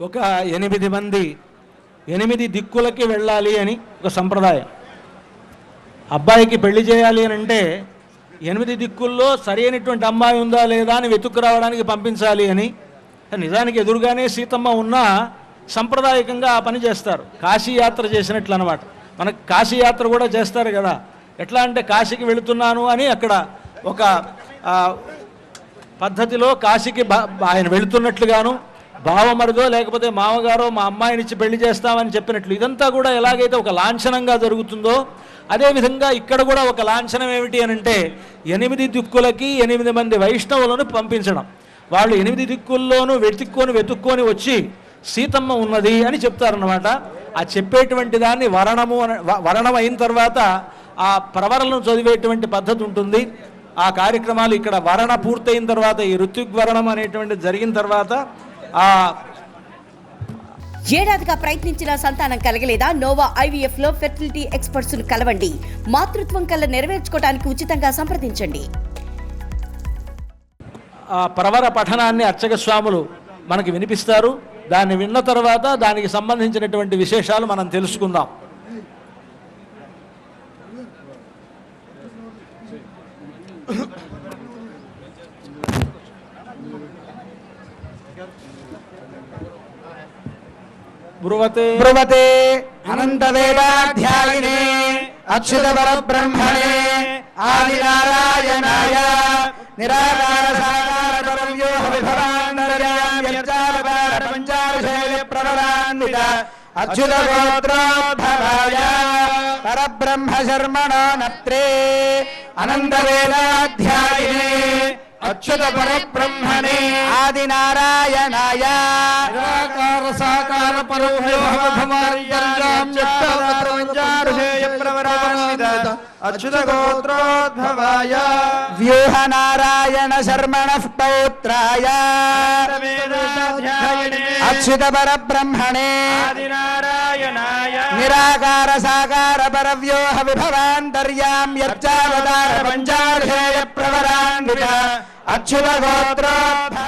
ఒక 8 మంది 8 దిక్కులకి వెళ్ళాలి అని ఒక సంప్రదాయం. అబ్బాయికి పెళ్లి చేయాలి అని అంటే 8 దిక్కుల్లో సరైనటువంటి అమ్మాయి ఉందా లేదా అని వెతుక్కురావడానికి పంపించాలి అని. నిజానికి ఎదురుగానే సీతమ్మ ఉన్నా సంప్రదాయకంగా ఆ పని చేస్తారు. కాశీయాత్ర చేసినట్లు అనమాట. మనకు కాశీయాత్ర కూడా చేస్తారు కదా. ఎట్లా అంటే కాశీకి వెళుతున్నాను అని అక్కడ ఒక పద్ధతిలో కాశీకి ఆయన వెళుతున్నట్లుగాను, బావమరిదో లేకపోతే మామగారో మా అమ్మాయినిచ్చి పెళ్లి చేస్తామని చెప్పినట్లు ఇదంతా కూడా ఎలాగైతే ఒక లాంఛనంగా జరుగుతుందో అదేవిధంగా ఇక్కడ కూడా ఒక లాంఛనం ఏమిటి అని అంటే 8 దిక్కులకి 8 మంది వైష్ణవులను పంపించడం. వాళ్ళు 8 దిక్కుల్లోనూ వెతుక్కొని వచ్చి సీతమ్మ ఉన్నది అని చెప్తారన్నమాట. ఆ చెప్పేటువంటి దాన్ని వరణం అయిన తర్వాత ఆ ప్రవరణను చదివేటువంటి పద్ధతి ఉంటుంది. ఆ కార్యక్రమాలు ఇక్కడ వరణ పూర్తయిన తర్వాత ఈ ఋత్విగ్వరణం అనేటువంటిది జరిగిన తర్వాత ఏడాదిగా ప్రయత్నించిన సంతానం కలగలేదా? నోవా ఐవీఎఫ్ లో ఫెర్టిలిటీ ఎక్స్పర్ట్స్ ను కలవండి. మాతృత్వం కల్లా నెరవేర్చుకోవడానికి ఉచితంగా సంప్రదించండి. ఆ ప్రవర పఠనాన్ని అర్చక స్వాములు మనకి వినిపిస్తారు. దాన్ని విన్న తర్వాత దానికి సంబంధించినటువంటి విశేషాలు మనం తెలుసుకుందాం. బ్రువతే అనంత వేదాధ్యాయినే అచ్యుత పరబ్రహ్మణే ఆదినారాయణాయ నిరాకార సాకార పరవ్యోహ విభవాంతర్యామ్యర్చావతార పంచాశైల ప్రవరాన్విత అచ్యుత గోత్రోద్భవాయ పరబ్రహ్మ శర్మణో నత్రే అనంత వేదాధ్యాయినే అచ్యుత పరబ్రహ్మణే ఆదినారాయణాయ నిరాకార సాకార పరవ్యోహ విభవాంతర్యామ్యర్చావతార అచ్యుత గోత్రోద్భవాయ వ్యూహ నారాయణ శర్మణః పౌత్రాయ అచ్యుత పరబ్రహ్మణే నిరాకార సాకార పరవ్యోహ విభవాంతర్యామ్యర్చావతార పంచాశేయ ప్రవరాన్విత అచ్యుత గోత్రోద్భవాయ